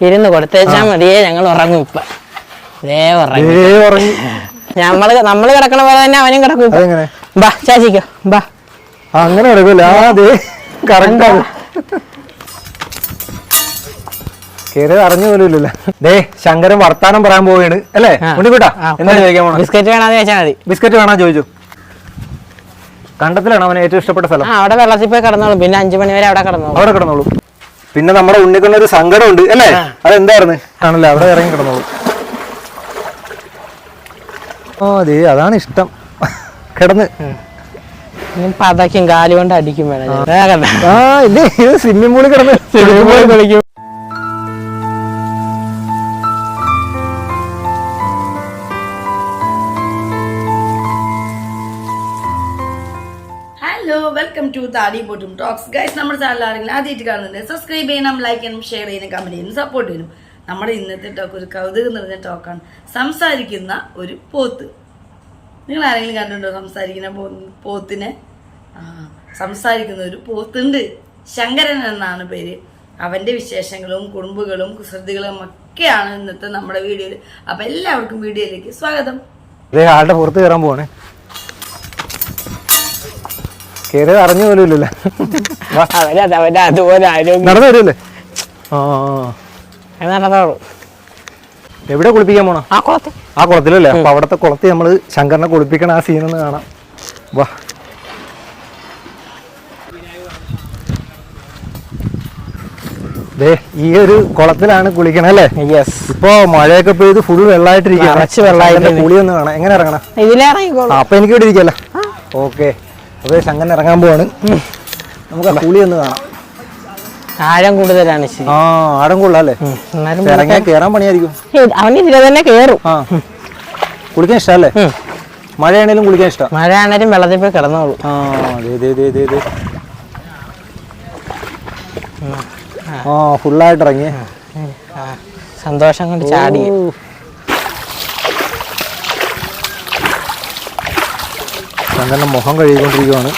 ഇരുന്ന് കൊടുത്തേച്ചാ മതിയേ, ഞങ്ങൾ ഉറങ്ങും ഇപ്പൊ. നമ്മള് കിടക്കണ പോലെ തന്നെ അവനും കിടക്കും. ബാ ചാച്ചിക്കോ, ബാ. അങ്ങനെ കിടക്കൂല, കേറി അറിഞ്ഞു പോലുമില്ലല്ലോ. ദേ ശങ്കരൻ വർത്താനം പറയാൻ പോവുകയാണ് അല്ലേ ഉണ്ണിക്കുട്ടാ? എന്താ ചോദിക്കാൻ പോണേ? ബിസ്ക്കറ്റ് വേണമെന്ന് ചോദിച്ചാൽ മതി. ബിസ്ക്കറ്റ് വേണോ ചോദിച്ചു. കണ്ടത്തിലാണ് അവന് ഏറ്റവും ഇഷ്ടപ്പെട്ട സ്ഥലം. അവിടെ വെള്ളത്തിൽ പോയി കിടന്നോളൂ, പിന്നെ 5 മണി വരെ അവിടെ കിടന്നോളൂ. പിന്നെ നമ്മുടെ ഉണ്ണിക്കൊണ്ടൊരു സങ്കടം ഉണ്ട് അല്ലേ? അതെന്തായിരുന്നു? ആണല്ലേ, അവിടെ ഇറങ്ങി കിടന്നോളൂ. ഓ അതെ, അതാണ് ഇഷ്ടം. കിടന്ന് പതയ്ക്കും, കാല് കൊണ്ട് അടിക്കും വേണം. സ്വിമ്മിംഗ് പൂളിൽ കിടന്ന് കളിക്കും. വെൽക്കം ടു താടി ബോട്ടും ടോക്സ് ഗൈസ്. നമ്മുടെ ചാനൽ ആരെങ്കിലും ആദ്യമായിട്ട് കാണുന്നുണ്ട് സബ്സ്ക്രൈബ് ചെയ്യണം, ലൈക്ക് ചെയ്യണം, ഷെയർ ചെയ്യണം, കമന്റ് ചെയ്യണം, സപ്പോർട്ട് ചെയ്യണം. നമ്മുടെ ഇന്നത്തെ ടോക്ക് ഒരു കൗതുകം നിറഞ്ഞ ടോക്കാണ്. സംസാരിക്കുന്ന ഒരു പോത്ത്. നിങ്ങൾ ആരെങ്കിലും കണ്ടിട്ടുണ്ടോ സംസാരിക്കുന്ന പോത്തിനെ? സംസാരിക്കുന്ന ഒരു പോത്തുണ്ട്. ശങ്കരൻ എന്നാണ് പേര്. അവന്റെ വിശേഷങ്ങളും കുറുമ്പുകളും കുസൃതികളും ഒക്കെയാണ് ഇന്നത്തെ നമ്മുടെ വീഡിയോയിൽ. അപ്പൊ എല്ലാവർക്കും വീഡിയോയിലേക്ക് സ്വാഗതം. ആളുടെ പുറത്ത് കയറാൻ പോവാണ്. കേറി അറിഞ്ഞു പോലുമില്ലല്ലേ, നടന്നു വരുമല്ലേ? എവിടെ കുളിപ്പിക്കാൻ പോണോ? ആ കുളത്തിലല്ലേ? അപ്പൊ അവിടത്തെ കുളത്തിൽ നമ്മള് ശങ്കരനെ കുളിപ്പിക്കണം. ആ സീനൊന്ന് കാണാം, വാ. ഈ ഒരു കുളത്തിലാണ് കുളിക്കണം അല്ലേ? യെസ്. ഇപ്പൊ മഴയൊക്കെ പെയ്ത് ഫുൾ വെള്ളമായിട്ടിരിക്കും. കുളി ഒന്ന് കാണാം. എങ്ങനെ ഇറങ്ങണം? അപ്പൊ എനിക്ക് ഇവിടെ ഇരിക്കല്ലോ. ഓക്കെ, അതെ ശങ്കരൻ ഇറങ്ങാൻ പോവാണ്. നമുക്ക് കുളി ഒന്ന് കാണാം. ആഴം കൂടുതലാണ്. ആഴം കൂടുതലല്ലേ? ഇറങ്ങിയാൽ കേറാൻ പണിയായിരിക്കും. അവന് ഇതിലെ തന്നെ കേറും. കുളിക്കാൻ ഇഷ്ടല്ലേ? മഴയാണേലും കുളിക്കാൻ ഇഷ്ടം. മഴയാണേലും വെള്ളത്തിൽ പോയി കിടന്നോളൂ. ഫുള്ളായിട്ട് ഇറങ്ങി സന്തോഷം കൊണ്ട് ചാടി. ശങ്കരന്റെ മുഖം കഴുകിക്കൊണ്ടിരിക്കുവാണ്.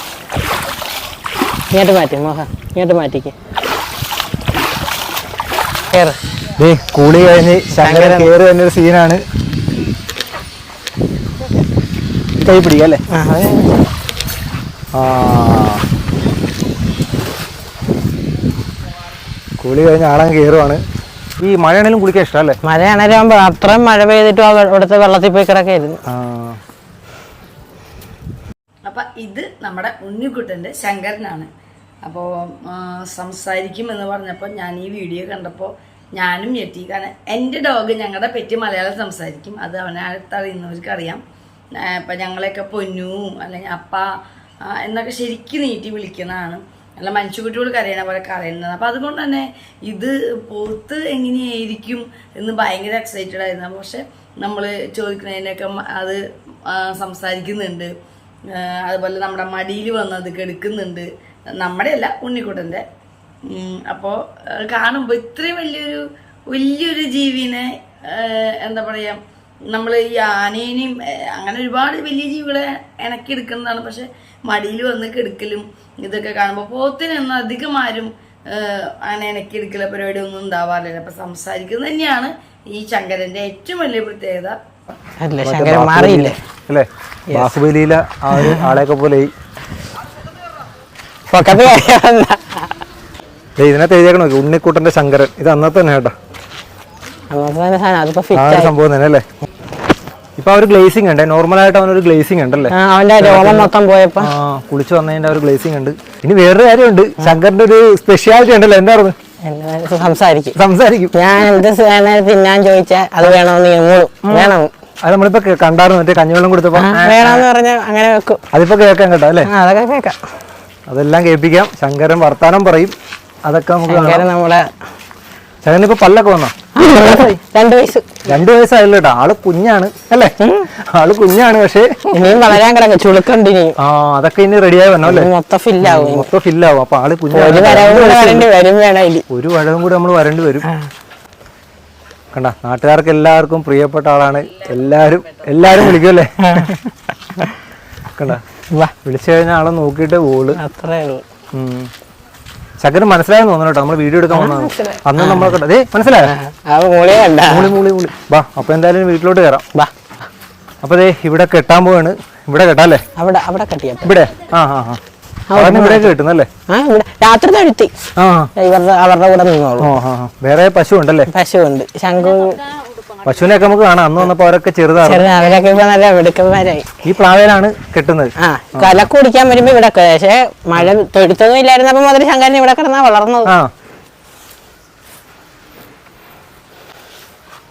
ഇങ്ങോട്ട് മാറ്റി മുഖം, ഇങ്ങോട്ട് മാറ്റിക്ക്. കൂളി കഴിഞ്ഞ് ശങ്കരൻ കേറി തന്നൊരു സീനാണ്. കൈ പിടിക്കുക അല്ലേ? കൂളി കഴിഞ്ഞ് ആളെ കയറുവാണ്. ഈ മഴയാണേലും കുളിക്കാൻ ഇഷ്ടമല്ലേ? മഴയാണേലും ആകുമ്പോ അത്രയും മഴ പെയ്തിട്ടും അവിടുത്തെ വെള്ളത്തിൽ പോയി കിടക്കായിരുന്നു. അപ്പം ഇത് നമ്മുടെ ഉണ്ണിക്കുട്ടൻ്റെ ശങ്കരനാണ്. അപ്പോൾ സംസാരിക്കും എന്ന് പറഞ്ഞപ്പോൾ ഞാൻ ഈ വീഡിയോ കണ്ടപ്പോൾ ഞാനും ഞെട്ടി. കാരണം എൻ്റെ ഡോഗ് ഞങ്ങളുടെ പെറ്റ് മലയാളം സംസാരിക്കും. അത് അവനെ അടുത്തറിയുന്നവർക്ക് അറിയാം. ഇപ്പം ഞങ്ങളെയൊക്കെ പൊന്നു അല്ലെങ്കിൽ അപ്പ എന്നൊക്കെ ശരിക്കും നീട്ടി വിളിക്കുന്നതാണ്. അല്ല മനുഷ്യക്കുട്ടിയോട് കരയണ പോലെ കരയുന്നത്. അപ്പം അതുകൊണ്ട് തന്നെ ഇത് പോത്ത് എങ്ങനെയായിരിക്കും എന്ന് ഭയങ്കര എക്സൈറ്റഡ് ആയിരുന്നു. പക്ഷെ നമ്മൾ ചോദിക്കുന്നതിനൊക്കെ അത് സംസാരിക്കുന്നുണ്ട്. അതുപോലെ നമ്മുടെ മടിയിൽ വന്നത് കെടുക്കുന്നുണ്ട്. നമ്മുടെ അല്ല, ഉണ്ണിക്കുട്ടൻ്റെ. അപ്പോൾ കാണുമ്പോൾ ഇത്രയും വലിയൊരു ജീവിനെ എന്താ പറയുക, നമ്മൾ ഈ ആനേനെയും അങ്ങനെ ഒരുപാട് വലിയ ജീവികളെ ഇണക്കിയെടുക്കുന്നതാണ്. പക്ഷെ മടിയിൽ വന്ന് കെടുക്കലും ഇതൊക്കെ കാണുമ്പോൾ പോത്തിനൊന്നും അധികം ആരും അങ്ങനെ ഇണക്കിയെടുക്കല പരിപാടി ഒന്നും ഉണ്ടാവാറില്ല. അപ്പം സംസാരിക്കുന്നത് തന്നെയാണ് ഈ ശങ്കരൻ്റെ ഏറ്റവും വലിയ പ്രത്യേകത. മാറിയില്ലേ അല്ലേ? ബാഹുബലിയിലെ ആ ഒരു ആളെയൊക്കെ പോലെ ഇതിനകത്ത് എഴുതിയേക്കണോ ഉണ്ണിക്കുട്ടന്റെ ശങ്കരൻ? ഇത് അന്നത്തെ തന്നെ കേട്ടോ, സംഭവം തന്നെ അല്ലേ? ഇപ്പൊ ഒരു ഗ്ലേസിംഗ് ഉണ്ട്. നോർമലായിട്ട് അവനൊരു ഗ്ലേസിംഗ് ഉണ്ടല്ലേ? കുളിച്ചു വന്നതിന്റെ ഒരു ഗ്ലേസിംഗ് ഉണ്ട്. ഇനി വേറൊരു കാര്യമുണ്ട്, ശങ്കരന്റെ ഒരു സ്പെഷ്യാലിറ്റി ഉണ്ടല്ലോ. എന്തായിരുന്നു? സംസാരിക്കും. ഞാൻ തിന്നാൻ ചോദിച്ചാൽ അത് വേണമെന്ന് വേണം. അത് നമ്മളിപ്പോ കണ്ടായിരുന്നു, മറ്റേ കഞ്ഞിവെള്ളം കൊടുത്തപ്പോ വേണമെന്ന് പറഞ്ഞാൽ അങ്ങനെ വെക്കും. അതിപ്പോ കേൾക്കാം കേട്ടോ അല്ലേ? അതൊക്കെ കേൾക്കാം, അതെല്ലാം കേൾപ്പിക്കാം. ശങ്കരൻ വർത്താനം പറയും. അതൊക്കെ നമുക്ക് നമ്മളെ ശങ്കരൻ ഇപ്പൊ പല്ലൊക്കെ വന്നോ? 2 വയസ്സായല്ലോ കേട്ടോ. ആള് കുഞ്ഞാണ് അല്ലേ? ആള് കുഞ്ഞാണ്, പക്ഷെ ഇനിയും വളരാൻ കിടക്കും. ചുളുക്കുണ്ട് ഇനിയും. അതൊക്കെ ഇനി റെഡിയായി വന്നോ അല്ലേ? മൊത്തം ഫില്ലാവും. അപ്പൊ ആള് കുഞ്ഞാണ്. ഒരു വഴവും കൂടി നമ്മൾ വരേണ്ടി വരും. കണ്ട, നാട്ടുകാർക്ക് എല്ലാവർക്കും പ്രിയപ്പെട്ട ആളാണ്. എല്ലാരും വിളിക്കുമല്ലേ? കണ്ട, വിളിച്ചു കഴിഞ്ഞ ആളെ നോക്കിയിട്ട് പോള്. അത്രേ ഉള്ളൂ. ശങ്കരൻ മനസ്സിലായെന്ന് തോന്നുന്നു കേട്ടോ, നമ്മൾ വീഡിയോ എടുക്കാൻ വന്നത് അന്ന് നമ്മളൊക്കെ അതെ മനസ്സിലായോ? മൂളി ബാ. അപ്പൊ എന്തായാലും വീട്ടിലോട്ട് കയറാം ബാ. അപ്പൊ ദേ ഇവിടെ കെട്ടാൻ പോവാണ്. ഇവിടെ കെട്ടാല്ലേ? ഇവിടെ ഇവിടെ കിട്ടുന്നല്ലേ? രാത്രി തഴുത്തി അവരുടെ കൂടെ നിന്നോളൂ. വേറെ പശു ഉണ്ടല്ലേ? പശുവുണ്ട്, ശംഖു. പശുവിനൊക്കെ നമുക്ക് കാണാം. അന്ന് വന്നപ്പോ അവരൊക്കെ ചെറുതാണ്, അവരൊക്കെ ഇപ്പൊ നല്ല വെടുക്കന്മാരായി. ഈ പ്ലാവേലാണ് കെട്ടുന്നത്. കലക്ക് കുടിക്കാൻ വരുമ്പോ ഇവിടെ, പക്ഷെ മഴ തൊഴുത്തൊന്നും ഇല്ലായിരുന്നപ്പോ മുതൽ ശങ്കരൻ ഇവിടെ കിടന്നാ വളർന്നത്.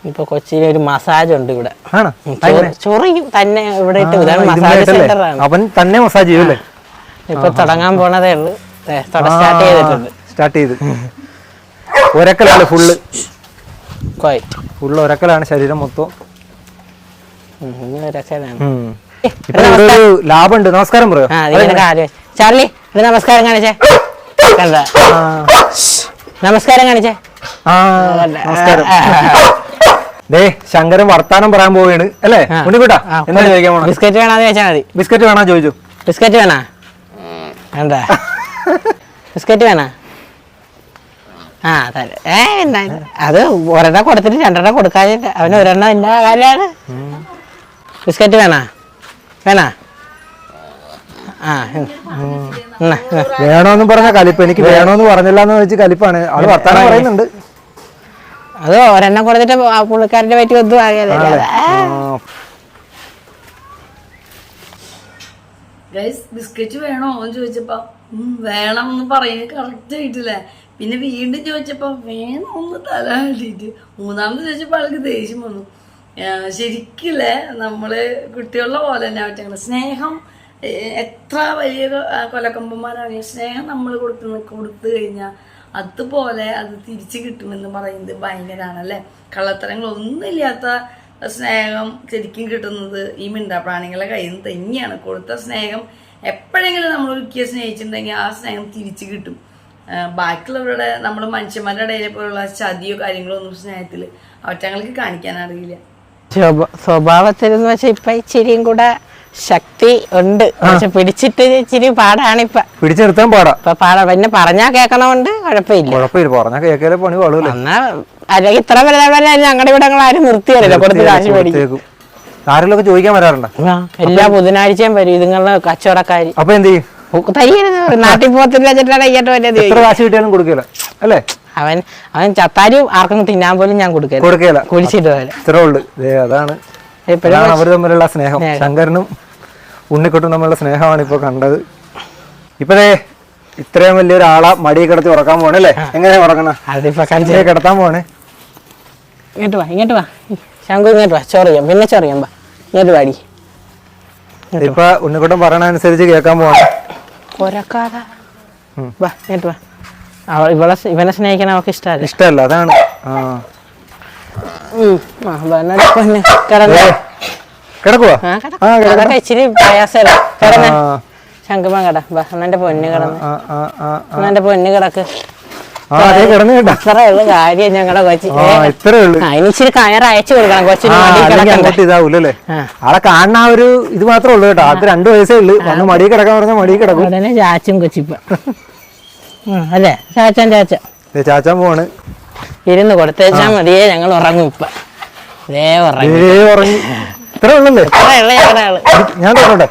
ഇപ്പൊ കൊച്ചിയിൽ ഒരു മസാജ് ഉണ്ട് ഇവിടെ. ചൊറിയും തന്നെ ഇവിടെ ഇട്ട്. ഇതാണ് മസാജ് സെന്റർ ആണ്. അവൻ തന്നെ മസാജ് ചെയ്യൂല്ലേ? ഇപ്പൊ തുടങ്ങാൻ പോണതേ ഉള്ളു. സ്റ്റാർട്ട് ചെയ്തിട്ടുണ്ട്. സ്റ്റാർട്ട് ചെയ്ത് ഒരക്കലാണ് ഫുള്ള് ഒരക്കലാണ് ശരീരം മൊത്തം. ലാഭമുണ്ട്. നമസ്കാരം പറയോ ചാർലി? നമസ്കാരം കാണിച്ചേ. നമസ്കാരം കാണിച്ചേ. നമസ്കാരം. ദേ ശങ്കരൻ വർത്താനം പറയാൻ പോവുകയാണ് അല്ലേ? ഉണ്ണിക്കുട്ടാ എന്താ ചോദിക്കാൻ പോണേ? ബിസ്ക്കറ്റ് വേണോന്ന് ചോദിച്ചാൽ മതി. ബിസ്ക്കറ്റ് വേണോ ചോദിച്ചു. ബിസ്ക്കറ്റ് വേണോ? എന്താ ബിസ്ക്കറ്റ് വേണോ? അത് ഒരെണ്ണം കൊടുത്തിട്ട് രണ്ടെണ്ണം കൊടുക്കാനില്ല. അവന് ഒരെണ്ണം എന്റെ കാര്യമാണ്. ബിസ്ക്കറ്റ് വേണോ? വേണോന്ന് പറഞ്ഞ കലിപ്പ്. എനിക്ക് വേണോന്ന് പറഞ്ഞില്ലാന്ന് വെച്ച് കലിപ്പാണ്. ആള് വർത്താനം പറയുന്നുണ്ട്. അത് ഒരെണ്ണം കൊടുത്തിട്ട് പുള്ളിക്കാരന്റെ പറ്റി ഒന്നും ആകില്ല. ബിസ്ക്കറ്റ് വേണോ എന്ന് ചോദിച്ചപ്പോ വേണം എന്ന് പറയുന്നത് കറക്റ്റ് ആയിട്ടില്ലേ. പിന്നെ വീണ്ടും ചോദിച്ചപ്പോ വേണം ഒന്ന് തരാണ്ടിട്ട്. മൂന്നാമത് ചോദിച്ചപ്പോ ആൾക്ക് ദേഷ്യം വന്നു. ശരിക്കില്ലേ നമ്മള് കുട്ടികളുടെ പോലെ തന്നെ പറ്റുന്നത്. സ്നേഹം എത്ര വലിയ കൊലക്കമ്പന്മാരാണെങ്കിൽ സ്നേഹം നമ്മൾ കൊടുത്തു കഴിഞ്ഞാൽ അതുപോലെ അത് തിരിച്ചു കിട്ടുമെന്ന് പറയുന്നത് ഭയങ്കരമാണല്ലേ. കള്ളത്തരങ്ങളൊന്നുമില്ലാത്ത സ്നേഹം ശരിക്കും കിട്ടുന്നത് ഈ മിണ്ടാപ്രാണികളുടെ കയ്യിൽ നിന്ന് തന്നെയാണ്. കൊടുത്ത സ്നേഹം എപ്പോഴെങ്കിലും നമ്മൾ ഒരിക്കൽ സ്നേഹിച്ചിട്ടുണ്ടെങ്കിൽ ആ സ്നേഹം തിരിച്ചു കിട്ടും. ബാക്കിയുള്ളവരുടെ നമ്മൾ മനുഷ്യന്മാരുടെ ഇടയിലെ പോലുള്ള ചതിയോ കാര്യങ്ങളോ ഒന്നും സ്നേഹത്തിൽ അവറ്റങ്ങൾക്ക് കാണിക്കാൻ അറിയില്ല. സ്വഭാവത്തിൽ എന്ന് വെച്ചാൽ ഇപ്പൊ ഇച്ചിരിയും കൂടെ ശക്തി ഉണ്ട്. പക്ഷെ പിടിച്ചിട്ട് ഇച്ചിരി പാടാണ്. ഇപ്പൊ പിടിച്ചെടുത്താൻ പാടാ. പിന്നെ പറഞ്ഞാ കേൾക്കണോണ്ട് കുഴപ്പമില്ല. പറഞ്ഞാ കേൾക്കാതെ പണി പാടില്ല. എന്നാ അല്ലെങ്കിൽ ഇത്ര വലുതായാലും ഞങ്ങളുടെ ഇവിടെ ആരും നിർത്തിയല്ലോ കൊടുത്ത് കാശ് മേടിക്കും. ആരെങ്കിലും ചോദിക്കാൻ വരാറുണ്ടോ? എല്ലാ ബുധനാഴ്ചയും വരും ഇതുങ്ങളുടെ കച്ചവടക്കാര്. അപ്പൊ എന്ത് ചെയ്യും? നാട്ടിൽ പോകത്തില്ല കാശ് കിട്ടിയാലും കൊടുക്കില്ല അല്ലേ? അവൻ ചത്താലും ആർക്കും തിന്നാൻ പോലും ഞാൻ കൊടുക്കില്ല. കുഴിച്ചിട്ട് പോലെ ഇത്രേ ഉള്ളു. അതാണ് അവർ തമ്മിലുള്ള സ്നേഹം. ശങ്കരനും ഉണ്ണിക്കുട്ടും തമ്മിലുള്ള സ്നേഹമാണ് ഇപ്പൊ കണ്ടത്. ഇപ്പഴേ ഇത്രയും വലിയൊരാളെ മടിയെ കിടത്തി ഉറക്കാൻ പോണല്ലേ? എങ്ങനെയാ ഉറങ്ങണ? കിടത്താൻ പോണേ. ഇങ്ങോട്ട് വാ ശങ്കു, ഇങ്ങോട്ട് വാ. ചൊറിയാം പിന്നെ ചൊറിയാം. ഇങ്ങോട്ട് വാടി. ഇപ്പൊ ഉണ്ണിക്കുട്ടൻ പറയണ അനുസരിച്ച് കേൾക്കാൻ പോവാ. ഇങ്ങോട്ട് വാ. ഇവനെ സ്നേഹിക്കാൻ അവർക്ക് ഇഷ്ടമല്ല. അതാണ് കിടക്കുവാ. ഇച്ചിരി പ്രയാസമല്ല. കിടന്ന ശങ്കുമാ കട എന്നെ പൊന്ന് കിടന്ന് എന്റെ പൊന്ന് കിടക്ക്. അത്രയുള്ള കാര്യം ഞങ്ങളുടെ കൊച്ചി. ഇച്ചിരി കയർ അയച്ചു കൊടുക്കണം കൊച്ചിന്. ഇതാവൂലേ ആളെ കാണുന്ന ആ ഒരു ഇത് മാത്രമേ ഉള്ളൂ കേട്ടോ. ആൾക്ക് 2 വയസ്സേ ഉള്ളു. വന്ന് മടി കിടക്കാൻ പറഞ്ഞ മടി കിടക്കും. ഉടനെ ചാച്ചും കൊച്ചിപ്പ അല്ലേ? ചാച്ചാൻ പോണ്. ഇരുന്ന് കൊടുത്തേച്ചാ മതിയേ. ഞങ്ങൾ ഉറങ്ങും. ഇപ്പൊ ഉറങ്ങി. ഇത്ര ഉള്ളല്ലേ? ഞാൻ തൊട്ടോട്ടെ?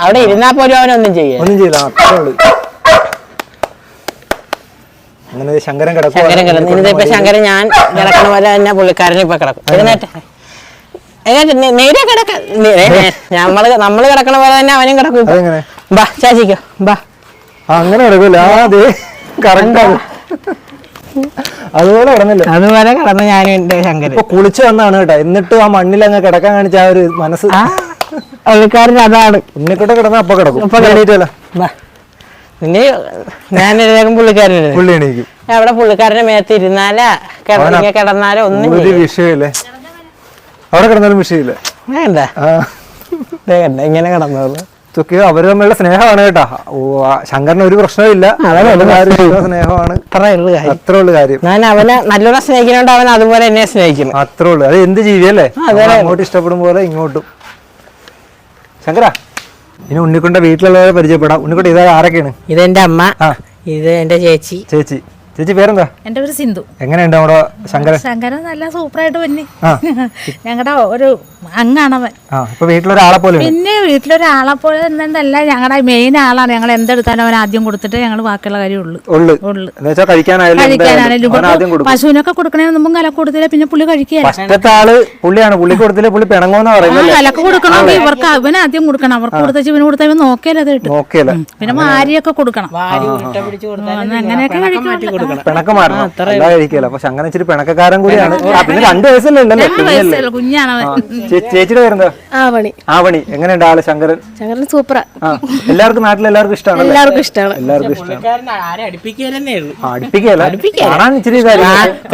അവിടെ ഇരുന്നാ പോലും അവനൊന്നും ചെയ്യില്ല. അത്രേ ഉള്ളു. അങ്ങനെ ശങ്കരൻ കിടക്കും. ഇപ്പൊ ശങ്കരൻ ഞാൻ കിടക്കണ പോലെ തന്നെ പുള്ളിക്കാരൻ ഇപ്പൊ കിടക്കും. നേരെ കിടക്ക. നമ്മള് കിടക്കണ പോലെ തന്നെ അവനും കിടക്കും. ബാ ചാച്ചിക്കോ ബാ. അങ്ങനെ കിടക്കൂല. അതുപോലെ കിടന്നില്ലേ? അതുപോലെ കിടന്ന് ഞാനും എന്റെ ശങ്കരൻ കുളിച്ചു വന്നാണ് കേട്ടോ. എന്നിട്ടും ആ മണ്ണിൽ അങ്ങ് കിടക്കാൻ കാണിച്ച ആ ഒരു മനസ്സ് പുള്ളിക്കാരൻ അതാണ്. ഉണ്ണിക്കുട്ട കിടന്ന അപ്പൊ കിടക്കും. പിന്നെ ഞാൻ പുള്ളി എണീക്കും. അവിടെ പുള്ളിക്കാരന്റെ മേത്ത് ഇരുന്നാലാ കിടന്നാലോ ഒന്നും വിഷയമില്ലേ. അവിടെ കിടന്നാലും വിഷയമില്ല. ഇങ്ങനെ കിടന്നോളൂ. അവര് തമ്മിലുള്ള സ്നേഹമാണ് കേട്ടാ. ശങ്കരന് ഒരു പ്രശ്നമില്ല. സ്നേഹമാണ്. അത്രേ ഉള്ളു കാര്യം. ഞാൻ അവനെ നല്ലോണം സ്നേഹിക്കുന്നോണ്ട് അവൻ അതുപോലെ എന്നെ സ്നേഹിക്കുന്നു. അത്രേ ഉള്ളു. അത് എന്ത് ജീവിയല്ലേ? അങ്ങോട്ട് ഇഷ്ടപ്പെടും പോലെ ഇങ്ങോട്ടും. ശങ്കര ഇനി ഉണ്ണിക്കുട്ട വീട്ടിലുള്ളവരെ പരിചയപ്പെടാം. ഉണ്ണിക്കുട്ട ഇതാ ആരൊക്കെയാണ്? ഇതെന്റെ അമ്മ, ഇത് എന്റെ ചേച്ചി. ചേച്ചി പേരെന്താ? എന്റെ പേര് സിന്ധു. എങ്ങനെയുണ്ട് നമ്മുടെ ശങ്കരൻ? നല്ല സൂപ്പറായിട്ട് വന്നി. ഞങ്ങളുടെ ഒരു അംഗാണവൻ. ഇപ്പൊ വീട്ടിലൊരാളെ പോലെ? പിന്നെ വീട്ടിലൊരാളെ പോലെ എന്നല്ല, ഞങ്ങളുടെ മെയിൻ ആളാണ്. ഞങ്ങൾ എന്തെടുത്താലും അവൻ ആദ്യം കൊടുത്തിട്ട് ഞങ്ങൾ ബാക്കിയുള്ള കാര്യമുള്ളൂ. കഴിക്കാനായാലും പശുവിനൊക്കെ കൊടുക്കണേ മുമ്പ് കലക്ക് കൊടുത്തില്ല, പിന്നെ പുള്ളി കഴിക്കുകയല്ല. പുള്ളിയാണ് പുള്ളി കൊടുത്തില്ല, പുള്ളി പിണങ്ങോന്ന് പറയുന്നത്. കലക്ക് കൊടുക്കണമെങ്കിൽ ഇവർക്ക് അവന് ആദ്യം കൊടുക്കണം. അവർക്ക് കൊടുത്ത ഇവന് കൊടുത്ത ഇവൻ നോക്കിയാൽ അത് കിട്ടും. പിന്നെ മാരിയൊക്കെ കൊടുക്കണം. അങ്ങനെയൊക്കെ കഴിക്കും. പിണക്കം മാറണം, അല്ലാതെ കഴിക്കല. അപ്പൊ ശങ്കരൻ ഇച്ചിരി പിണക്കക്കാരൻ കൂടിയാണ്. പിന്നെ 2 വയസ്സല്ലേ? കുഞ്ഞാണ്. ചേച്ചിയുടെ പേരെന്താ? ആവണി. എങ്ങനെയുണ്ട് ആള് ശങ്കരൻ? സൂപ്പറാ. എല്ലാവർക്കും നാട്ടിൽ എല്ലാവർക്കും ഇഷ്ടമാണ്. എല്ലാവർക്കും ഇഷ്ടമാണ്.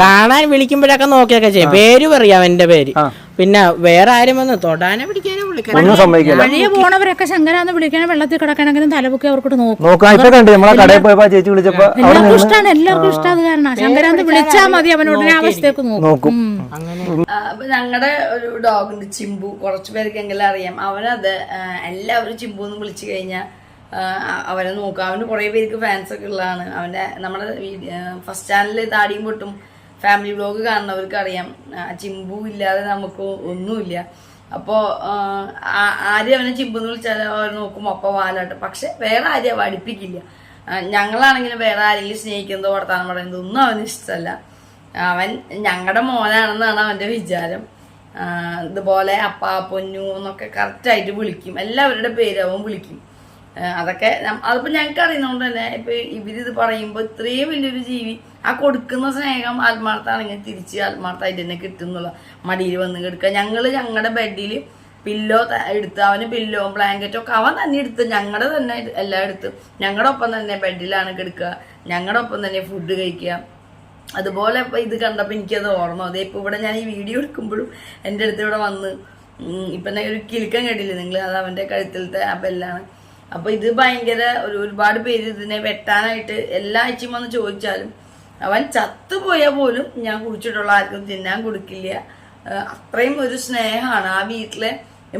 കാണാൻ വിളിക്കുമ്പോഴൊക്കെ നോക്കിയൊക്കെ ചെയ്യും. പേര് പറയാം എന്റെ പേര്. പിന്നെ വേറെ ആരും വന്ന് തൊടാനോ പിടിക്കാനോ ഒന്നും സമ്മതിക്കില്ല. വഴിയെ പോണവരൊക്കെ ശങ്കരാന്ന് വിളിക്കാനും വെള്ളത്തിൽ കിടക്കണമെങ്കിലും തലപൊക്കി അവർക്ക് നോക്കാം. ഇപ്പൊ കണ്ടു നമ്മളെ കടയിൽ പോയപ്പോ ചേച്ചി വിളിച്ചപ്പോ എല്ലാവർക്കും ഇഷ്ടമാണ്. എല്ലാവർക്കും ഇഷ്ടം അത് കാരണം ശങ്കരാന്ന് വിളിച്ചാൽ മതി, അവനോട് അവസ്ഥയൊക്കെ നോക്കും. അപ്പൊ ഞങ്ങളുടെ ഒരു ഡോഗുണ്ട് ചിമ്പു, കുറച്ചു പേർക്കെങ്കിലും അറിയാം. അവനത് എല്ലാവരും ചിമ്പു എന്ന് വിളിച്ചു കഴിഞ്ഞാൽ അവനെ നോക്കാം. അവന് കുറെ പേർക്ക് ഫാൻസ് ഒക്കെ ഉള്ളതാണ്. അവന്റെ നമ്മുടെ ഫസ്റ്റ് ചാനലിൽ താടിയും പൊട്ടും ഫാമിലി വ്ലോഗ് കാണുന്നവർക്ക് അറിയാം. ചിമ്പു ഇല്ലാതെ നമുക്ക് ഒന്നുമില്ല. അപ്പോൾ ആരും അവനെ ചിമ്പെന്ന് വിളിച്ചാൽ അവർ നോക്കും ഒപ്പം വാലാട്ട്. പക്ഷെ വേറെ ആരും അവ അടുപ്പിക്കില്ല. ഞങ്ങളാണെങ്കിലും വേറെ ആരെങ്കിലും സ്നേഹിക്കുന്നതോ വർത്താനം പറയുന്നതോ ഒന്നും അവന് ഇഷ്ടമല്ല. അവൻ ഞങ്ങളുടെ മോനാണെന്നാണ് അവൻ്റെ വിചാരം. ഇതുപോലെ അപ്പാ പൊന്നു എന്നൊക്കെ കറക്റ്റായിട്ട് വിളിക്കും. എല്ലാവരുടെ പേര് അവൻ വിളിക്കും. അതൊക്കെ അതിപ്പോൾ ഞങ്ങൾക്ക് അറിയുന്നതുകൊണ്ട് തന്നെ ഇപ്പം ഇവരിത് പറയുമ്പോൾ ഇത്രയും വലിയൊരു ജീവി ആ കൊടുക്കുന്ന സ്നേഹം ആത്മാർത്ഥമാണെങ്കിൽ തിരിച്ച് ആത്മാർത്ഥമായിട്ട് തന്നെ കിട്ടും എന്നുള്ള മടിയിൽ വന്ന് കിടക്കുക. ഞങ്ങൾ ഞങ്ങളുടെ ബെഡിൽ പില്ലോ എടുത്ത് അവന് പില്ലോ ബ്ലാങ്കറ്റും ഒക്കെ അവൻ തന്നെ എടുത്ത് ഞങ്ങളുടെ തന്നെ എല്ലാം എടുത്ത് ഞങ്ങളുടെ ഒപ്പം തന്നെ ബെഡിലാണ് കിടക്കുക. ഞങ്ങളുടെ ഒപ്പം തന്നെ ഫുഡ് കഴിക്കുക. അതുപോലെ ഇപ്പം ഇത് കണ്ടപ്പോൾ എനിക്കത് ഓർമ്മ. അതേ ഇപ്പോൾ ഇവിടെ ഞാൻ ഈ വീഡിയോ എടുക്കുമ്പോഴും എൻ്റെ അടുത്ത് ഇവിടെ വന്ന് ഇപ്പം ഒരു കിലുക്കം കേട്ടില്ലേ നിങ്ങൾ, അത് അവൻ്റെ കഴുത്തിലത്തെ ആ ബെല്ലാണ്. അപ്പോൾ ഇത് ഭയങ്കര ഒരുപാട് പേര് ഇതിനെ വെട്ടാനായിട്ട് എല്ലാ ആഴ്ചയും വന്ന് ചോദിച്ചാലും അവൻ ചത്തുപോയാൽ പോലും ഞാൻ കുടിച്ചിട്ടുള്ള ആർക്കും തിന്നാൻ കൊടുക്കില്ല. അത്രയും ഒരു സ്നേഹമാണ്. ആ വീട്ടിലെ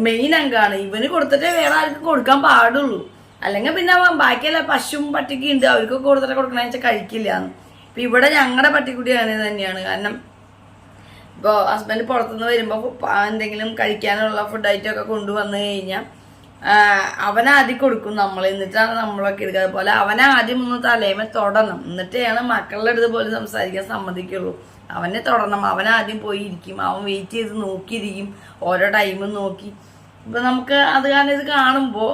മെയിൻ അംഗമാണ്. ഇവന് കൊടുത്തിട്ടേ വേറെ ആർക്കും കൊടുക്കാൻ പാടുള്ളൂ. അല്ലെങ്കിൽ പിന്നെ അവൻ ബാക്കിയല്ല പശുവും പട്ടിക്ക് ഉണ്ട്, അവർക്കൊക്കെ കൊടുത്തിട്ട് കൊടുക്കണമെന്ന് വെച്ചാൽ കഴിക്കില്ല. ഇപ്പം ഇവിടെ ഞങ്ങളുടെ പട്ടിക്കുട്ടി അങ്ങനെ തന്നെയാണ്. കാരണം ഇപ്പോൾ ഹസ്ബൻഡ് പുറത്തുനിന്ന് വരുമ്പോൾ എന്തെങ്കിലും കഴിക്കാനുള്ള ഫുഡ് ഐറ്റമൊക്കെ കൊണ്ടുവന്നു കഴിഞ്ഞാൽ അവനാദ്യം കൊടുക്കും നമ്മൾ, എന്നിട്ടാണ് നമ്മളൊക്കെ എടുക്കുക. അതുപോലെ അവനാദ്യം ഒന്ന് തലേമ തൊടണം, എന്നിട്ടാണ് മക്കളുടെ അടുത്ത് പോലും സംസാരിക്കാൻ സമ്മതിക്കുള്ളൂ. അവനെ തൊടണം, അവനാദ്യം പോയി ഇരിക്കും, അവൻ വെയിറ്റ് ചെയ്ത് നോക്കിയിരിക്കും, ഓരോ ടൈമും നോക്കി. ഇപ്പം നമുക്ക് അത് കാരണം ഇത് കാണുമ്പോൾ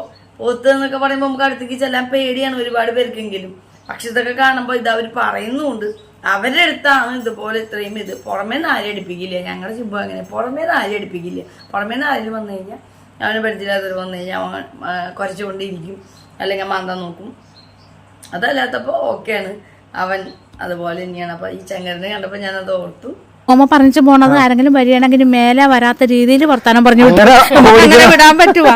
ഒത്ത് എന്നൊക്കെ പറയുമ്പോൾ നമുക്ക് അടുത്തേക്ക് ചെല്ലാൻ പേടിയാണ് ഒരുപാട് പേർക്കെങ്കിലും. പക്ഷെ ഇതൊക്കെ കാണുമ്പോൾ ഇത് അവർ പറയുന്നുണ്ട്. അവരുടെ അടുത്താണ് ഇതുപോലെ ഇത്രയും ഇത്. പുറമേ നിന്ന് ആരും അടുപ്പിക്കില്ല. ഞങ്ങളുടെ ചിമ്പം അങ്ങനെ പുറമേ നിന്ന് ആരും അടുപ്പിക്കില്ല. പുറമേ നിന്ന് ആരും വന്നു കഴിഞ്ഞാൽ അവന് പരിചയമില്ലാത്തവർ വന്നു കഴിഞ്ഞാൽ അവൻ കുറച്ചുകൊണ്ടിരിക്കും, അല്ലെങ്കിൽ മാന്താൻ നോക്കും. അതല്ലാത്തപ്പോൾ ഓക്കെയാണ്. അവൻ അതുപോലെ തന്നെയാണ്. അപ്പോൾ ഈ ചങ്ങരനെ കണ്ടപ്പോൾ ഞാനത് ഓർത്തു. ഓമ പറഞ്ഞു പോണത് ആരെങ്കിലും വരികയാണെങ്കിൽ മേലെ വരാത്ത രീതിയിൽ വർത്താനം പറഞ്ഞു അങ്ങനെ വിടാൻ പറ്റുവാ.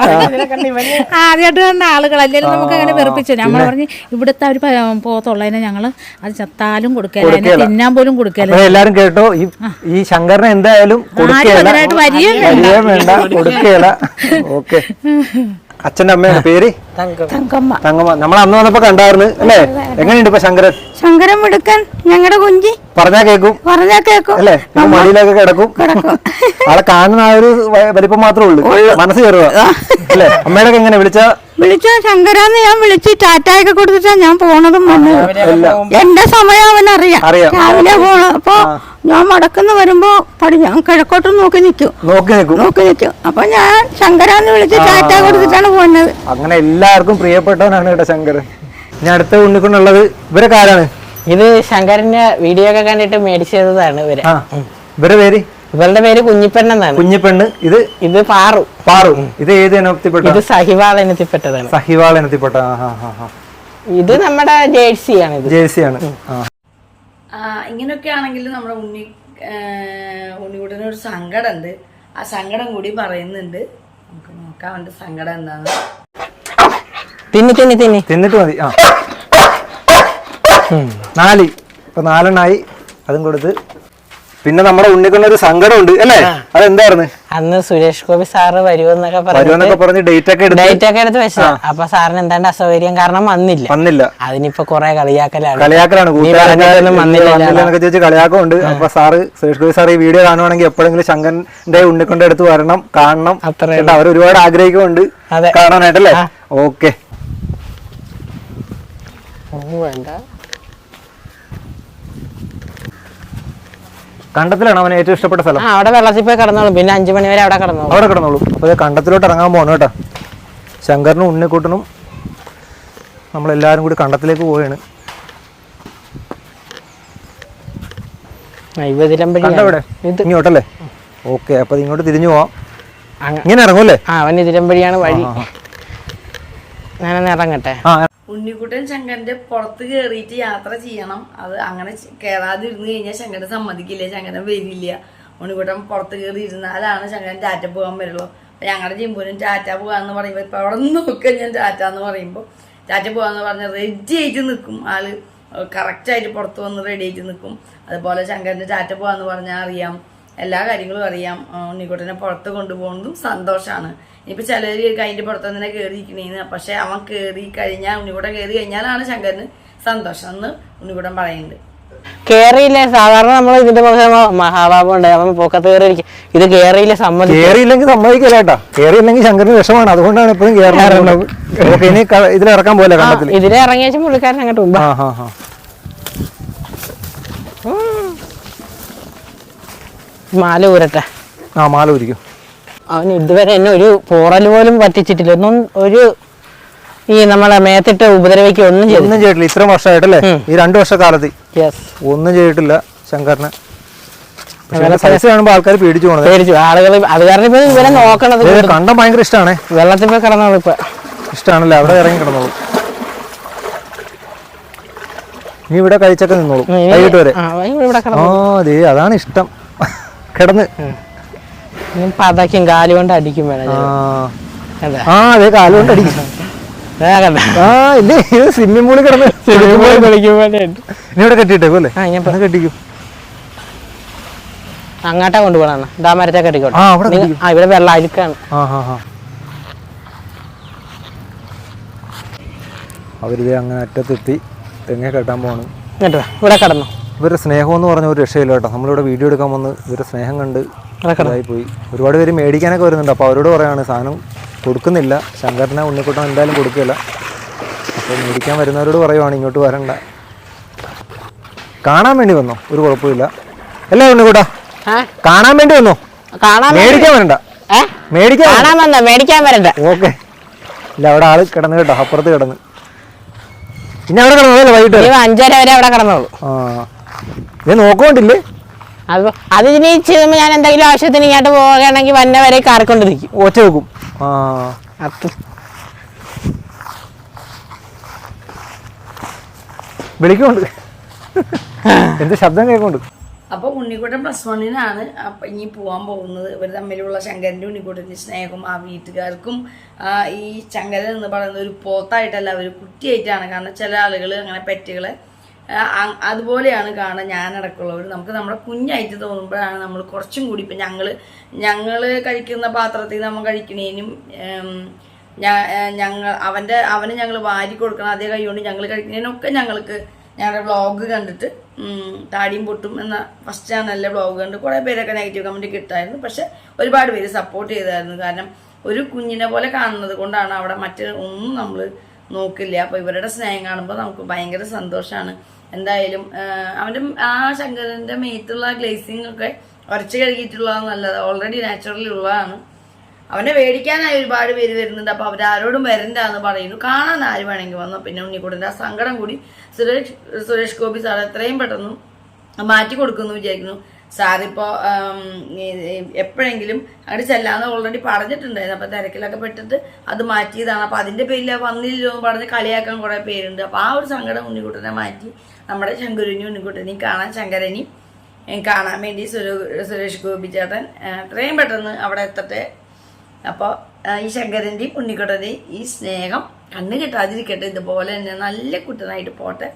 ആദ്യമായിട്ട് കണ്ട ആളുകൾ അല്ലെങ്കിൽ നമുക്ക് അങ്ങനെ വെറുപ്പിച്ചു. നമ്മൾ പറഞ്ഞ് ഇവിടുത്തെ ഒരു പോത്തുള്ളതിനെ ഞങ്ങള് അത് ചത്താലും കൊടുക്കല, അതിനെ തിന്നാൻ പോലും കൊടുക്കല. എല്ലാരും കേട്ടോ, ഈ ശങ്കരനെ എന്തായാലും അച്ഛന്റെ അമ്മയുടെ പേര് തങ്കമ്മ. നമ്മൾ അന്ന് വന്നപ്പോ കണ്ടായിരുന്നു അല്ലേ? എങ്ങനെയുണ്ട് ഇപ്പൊ ശങ്കരൻ? ശങ്കരൻ മിടുക്കൻ, ഞങ്ങളുടെ കുഞ്ചി. പറഞ്ഞാ കേക്കും അല്ലേ? മടിയിലൊക്കെ കിടക്കും. ആളെ കാണുന്ന ആ ഒരു വലിപ്പം മാത്രമേ ഉള്ളൂ, മനസ്സ് കയറുക അല്ലേ? അമ്മയുടെ എങ്ങനെ വിളിച്ചാ ശങ്കരാന്ന് ഞാൻ വിളിച്ച് ടാറ്റായൊക്കെ കൊടുത്തിട്ടാ ഞാൻ പോണതും വന്നത്. എന്റെ സമയം അവനറിയാം. രാവിലെ പോണ അപ്പൊ ഞാൻ വടക്കുന്ന് വരുമ്പോ ഞാൻ കിഴക്കോട്ടും നോക്കി നിൽക്കും. അപ്പൊ ഞാൻ ശങ്കരാന്ന് വിളിച്ച് ടാറ്റ കൊടുത്തിട്ടാണ് പോകുന്നത്. അങ്ങനെ എല്ലാവർക്കും പ്രിയപ്പെട്ടവനാണ് കേട്ടോ ശങ്കരൻ. ഇനി അടുത്ത ഉണ്ണിക്കൊണ്ടുള്ളത് ഇവരൊക്കെ ആരാണ്? ഇത് ശങ്കരന്റെ വീഡിയോ ഒക്കെ കണ്ടിട്ട് മേടിച്ചതാണ് ഇവര്. ഇവരുടെ പേര്? ഇവരുടെ പേര് കുഞ്ഞിപ്പെണ്ണെന്നാണ്. കുഞ്ഞിപ്പെണ്ണ്. ഇത് പാറു. ഇത് ഏത് ഇനത്തിൽപ്പെട്ട? ഇത് സഹിവാൾ ഇനത്തിൽപ്പെട്ടതാണ്. സഹിവാൾ ഇനത്തിൽപ്പെട്ട. ഇത് നമ്മുടെ ജേഴ്സിയാണ്. ജേഴ്സിയാണ്. ഇങ്ങനെയൊക്കെ ആണെങ്കിലും നമ്മുടെ ഉണ്ണിക്കുട്ടനൊരു സങ്കടം ഉണ്ട്. ആ സങ്കടം കൂടി പറയുന്നുണ്ട്. നമുക്ക് നോക്കാം അവന്റെ സങ്കടം എന്താണ്. തിന്നിട്ട് മതി. 4 ഇപ്പൊ 4 അതും കൊടുത്ത് പിന്നെ നമ്മുടെ ഉണ്ണിക്കുന്ന ഒരു സങ്കടം ഉണ്ട് അല്ലേ? അതെന്തായിരുന്നു? അന്ന് സുരേഷ് ഗോപി സാറ് വരുമെന്നൊക്കെ പറഞ്ഞ് ഡേറ്റ് ഒക്കെ എടുത്ത് വെച്ചാ. അപ്പൊ സാറിന് എന്താണ്ട് അസൗകര്യം കാരണം വന്നില്ല. അതിനിപ്പോ കൊറേ കളിയാക്കലാണ് കളിയാക്കമുണ്ട്. അപ്പൊ സാറ് സുരേഷ് ഗോപി സാർ ഈ വീഡിയോ കാണുവാണെങ്കിൽ എപ്പോഴെങ്കിലും ശങ്കരന്റെ ഉണ്ണിക്കൊണ്ട അടുത്ത് വരണം, കാണണം. അവർ ഒരുപാട് ആഗ്രഹിക്കുന്നുണ്ട് കാണാനായിട്ടല്ലേ? ഓക്കെ. വേണ്ട, കണ്ടത്തിലാണ് അവന് ഏറ്റവും ഇഷ്ടപ്പെട്ട സ്ഥലം. അവിടെ വെള്ളത്തിൽ പോയി കിടന്നോളും. പിന്നെ 5 മണി വരെ അവിടെ കിടന്നോളും. അപ്പൊ കണ്ടത്തിലോട്ട് ഇറങ്ങാൻ പോകണം കേട്ടോ. ശങ്കരനും ഉണ്ണിക്കുട്ടനും നമ്മളെല്ലാരും കൂടി കണ്ടത്തിലേക്ക് പോവുകയാണ്. ഇങ്ങോട്ടല്ലേ? ഓക്കെ. അപ്പൊ ഇങ്ങോട്ട് തിരിഞ്ഞു പോവാം. ഇങ്ങനെ ഇറങ്ങൂല്ലേ? അവൻ ഇതിലമ്പടിയാണ് വഴി. ഞാനൊന്ന് ഇറങ്ങട്ടെ. ഉണ്ണിക്കുട്ടൻ ശങ്കരന്റെ പുറത്ത് കയറിയിട്ട് യാത്ര ചെയ്യണം. അത് അങ്ങനെ കയറാതിരുന്ന് കഴിഞ്ഞാൽ ശങ്കരൻ സമ്മതിക്കില്ല, ശങ്കരൻ വരില്ല. ഉണ്ണിക്കുട്ടൻ പുറത്ത് കയറി ഇരുന്നാലാണ് ശങ്കരൻ ടാറ്റ പോകാൻ വരുള്ളൂ. അപ്പൊ ഞങ്ങളുടെ ജിമ്പൂനും ടാറ്റ പോകാന്ന് പറയുമ്പോൾ ഇപ്പൊ അവിടെ നോക്കുക, ഞാൻ ടാറ്റ എന്ന് പറയുമ്പോൾ ടാറ്റ പോകാന്ന് പറഞ്ഞാൽ റെഡി ആയിട്ട് നിൽക്കും. ആള് കറക്റ്റായിട്ട് പുറത്ത് വന്ന് റെഡി ആയിട്ട് നിൽക്കും. അതുപോലെ ശങ്കരന്റെ ടാറ്റ പോകാന്ന് പറഞ്ഞാൽ അറിയാം, എല്ലാ കാര്യങ്ങളും അറിയാം. ഉണ്ണിക്കുട്ടനെ പുറത്ത് കൊണ്ടുപോകുന്നതും സന്തോഷമാണ്. ഇനിയിപ്പോൾ ചിലർ അതിൻ്റെ പുറത്ത് തന്നെ കയറിയിരിക്കണേന്ന്. പക്ഷെ അവൻ കയറി കഴിഞ്ഞാൽ, ഉണ്ണിക്കുട്ടൻ കയറി കഴിഞ്ഞാലാണ് ശങ്കരന് സന്തോഷം എന്ന് ഉണ്ണിക്കുട്ടൻ പറയുന്നുണ്ട്. കേറിയില്ലേ? സാധാരണ നമ്മൾ ഇതിന്റെ മഹാഭാപം ഉണ്ട്, അവൻ പൊക്കത്ത് കയറിയിരിക്കും. ഇത് കേറിയില്ല, കേറിയില്ലെങ്കിൽ സമ്മതിക്കില്ല കേട്ടോ. കേറിയില്ലെങ്കിൽ ശങ്കരന് വിഷമാണ്. അതുകൊണ്ടാണ് എപ്പോഴും കയറാറുള്ളത്. ഇനി ഇതിലിറക്കാൻ പോലെ കണ്ടത്തിൽ ഇതിലെ ഇറങ്ങിയ പുള്ളിക്കാരൻ അങ്ങോട്ട് മുമ്പ് മാല ഊരട്ടെ. മാല ഊരിക്കും. അവന് ഇതുവരെ എന്നെ ഒരു പോറൽ പോലും പറ്റിച്ചിട്ടില്ല. ഒന്നും ഈ നമ്മളെ മേത്തിട്ട് ഉപദ്രവിക്കുക ഒന്നും ചെയ്തിട്ടില്ല. ഇത്ര വർഷമായിട്ടല്ലേ? ഈ 2 വർഷക്കാലത്ത് ഒന്നും ചെയ്തിട്ടില്ല ശങ്കരന്. സൈസ് കാണുമ്പോ ആൾക്കാർ പേടിച്ചു ആളുകൾ. അത് കാരണം ഇപ്പൊ ഇവരെ നോക്കണത് കണ്ടം ഭയങ്കര ഇഷ്ടമാണ്. വെള്ളത്തിൽ പോയി കിടന്നോളൂ. ഇപ്പൊ ഇഷ്ടമാണല്ലേ? അവിടെ ഇറങ്ങി കിടന്നോളൂ. നീ ഇവിടെ കഴിച്ചൊക്കെ നിന്നോളൂ വൈകിട്ട് വരെ. അതെ, അതാണ് ഇഷ്ടം. കിടന്ന് പതയ്ക്കും, കാലുകൊണ്ട് അടിക്കും. അതെ, കാലുകൊണ്ട് അടിക്കും. ഇല്ലേ, സ്വിമ്മിംഗ് പൂളിൽ കിടന്ന് ഇനി ഇവിടെ കെട്ടിയിട്ടേക്കും അല്ലേ? കെട്ടിക്കും. അങ്ങോട്ടാ കൊണ്ടുപോകണം. മരത്തെ കെട്ടിക്കോട്ടെ. ഇവിടെ വെള്ളം അഴുക്കാണ്. അവരിത് അങ്ങനെ അറ്റത്തെത്തി തെങ്ങ കെട്ടാൻ പോവാണ്. ഇവിടെ കിടന്നു. ഇവരുടെ സ്നേഹം എന്ന് പറഞ്ഞ ഒരു രക്ഷയില്ല കേട്ടോ. നമ്മളിവിടെ വീഡിയോ എടുക്കാൻ വന്ന് ഇവരുടെ സ്നേഹം കണ്ട് ഇതായി പോയി. ഒരുപാട് പേര് മേടിക്കാനൊക്കെ വരുന്നുണ്ട്. അപ്പോൾ അവരോട് പറയാണ് സാധനം കൊടുക്കുന്നില്ല. ശങ്കരനെ ഉണ്ണിക്കുട്ടൻ എന്തായാലും കൊടുക്കില്ല. അപ്പോൾ മേടിക്കാൻ വരുന്നവരോട് പറയുവാണ് ഇങ്ങോട്ട് വരണ്ട. കാണാൻ വേണ്ടി വന്നോ? ഒരു കുഴപ്പമില്ല അല്ലേ ഉണ്ണിക്കുട്ടാ? കാണാൻ വേണ്ടി വന്നോ? മേടിക്കാൻ വരണ്ട. മേടിക്കാൻ വരണ്ട. ഓക്കെ. ഇല്ല, അവിടെ ആള് കിടന്ന് കേട്ടോ, അപ്പുറത്ത് കിടന്ന്. ഇനി അവിടെ കിടന്നോ? വൈകിട്ട് 5:30 വരെ അവിടെ കിടന്നോളൂ. ഞാൻ നോക്കുകൊണ്ടില്ലേ? അത് ഇനി ഞാൻ എന്തെങ്കിലും ആവശ്യത്തിന് ഇങ്ങോട്ട് പോവുകയാണെങ്കിൽ വന്ന വരെ കാറിക്കൊണ്ടിരിക്കും. ഒച്ച വെക്കും. വിളിക്കുന്നുണ്ട്. എന്ത് ശബ്ദം കേൾക്കുന്നുണ്ട്. അപ്പൊ ഉണ്ണിക്കുട്ടൻ +1-നാണ്. അപ്പൊ ഇനി പോകാൻ പോകുന്നത്. ഇവർ തമ്മിലുള്ള ശങ്കരന്റെ ഉണ്ണിക്കുട്ടന്റെ സ്നേഹം ആ വീട്ടുകാർക്കും ഈ ശങ്കരൻ എന്ന് പറയുന്നത് ഒരു പോത്തായിട്ടല്ല, ഒരു കുട്ടിയായിട്ടാണ്. കാരണം ചില ആളുകൾ അങ്ങനെ പെറ്റുകളെ അതുപോലെയാണ് കാണാൻ. ഞാനടക്കമുള്ളവർ നമുക്ക് നമ്മുടെ കുഞ്ഞായിട്ട് തോന്നുമ്പോഴാണ് നമ്മൾ കുറച്ചും കൂടി ഇപ്പം ഞങ്ങൾ കഴിക്കുന്ന പാത്രത്തിൽ നമ്മൾ കഴിക്കണേനും അവന് ഞങ്ങൾ വാരി കൊടുക്കണം അതേ കൈ കൊണ്ട് ഞങ്ങൾ കഴിക്കുന്നതിനൊക്കെ ഞങ്ങളുടെ വ്ളോഗ് കണ്ടിട്ട് താടിയും പൊട്ടും എന്ന ഫസ്റ്റ് ചാനലിലെ വ്ളോഗ് കണ്ട് കുറേ പേരൊക്കെ നെഗറ്റീവ് കമൻറ്റ് കിട്ടായിരുന്നു. പക്ഷെ ഒരുപാട് പേര് സപ്പോർട്ട് ചെയ്തായിരുന്നു. കാരണം ഒരു കുഞ്ഞിനെ പോലെ കാണുന്നത് കൊണ്ടാണ്. അവിടെ ഒന്നും നമ്മൾ നോക്കില്ല. അപ്പോൾ ഇവരുടെ സ്നേഹം കാണുമ്പോൾ നമുക്ക് ഭയങ്കര സന്തോഷമാണ്. എന്തായാലും അവൻ്റെ ആ ശങ്കരൻ്റെ മേത്തുള്ള ഗ്ലേസിങ് ഒക്കെ ഉരച്ച് കഴുകിയിട്ടുള്ളതാണ് നല്ലത്. ഓൾറെഡി നാച്ചുറലി ഉള്ളതാണ്. അവനെ മേടിക്കാനായി ഒരുപാട് പേര് വരുന്നുണ്ട്. അപ്പോൾ അവരാരോടും വരണ്ടാന്ന് പറയുന്നു. കാണാൻ ആര് വേണമെങ്കിൽ വന്നു. പിന്നെ ഉണ്ണിക്കുട്ടൻ്റെ ആ സങ്കടം കൂടി സുരേഷ് ഗോപി സാർ എത്രയും പെട്ടെന്ന് മാറ്റി കൊടുക്കുമെന്ന് വിചാരിക്കുന്നു. സാറിപ്പോൾ എപ്പോഴെങ്കിലും അങ്ങോട്ട് ചെല്ലാന്ന് ഓൾറെഡി പറഞ്ഞിട്ടുണ്ടായിരുന്നു. അപ്പോൾ തിരക്കിലൊക്കെ പെട്ടിട്ട് അത് മാറ്റിയതാണ്. അപ്പോൾ അതിൻ്റെ പേരിൽ വന്നില്ലോ എന്ന് പറഞ്ഞ് കളിയാക്കാൻ കുറേ പേരുണ്ട്. അപ്പോൾ ആ ഒരു സങ്കടം ഉണ്ണിക്കുട്ടനെ മാറ്റി നമ്മുടെ ശങ്കുരുനും ഉണ്ണിക്കുട്ടനെയും ശങ്കരനെയും കാണാൻ വേണ്ടി സുരേഷ് ഗോപി ചേട്ടൻ എത്രയും പെട്ടെന്ന് അവിടെ എത്തട്ടെ. അപ്പോൾ ഈ ശങ്കരൻ്റെയും ഉണ്ണിക്കുട്ടൻ്റെയും ഈ സ്നേഹം കണ്ണ് കിട്ടാതിരിക്കട്ടെ. ഇതുപോലെ തന്നെ നല്ല കുട്ടനായിട്ട് പോട്ടെ.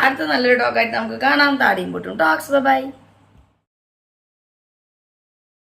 അടുത്ത നല്ലൊരു ടോക്കായിട്ട് നമുക്ക് കാണാം. താടിയും പൊട്ടും. ടോക്സ് ബൈ.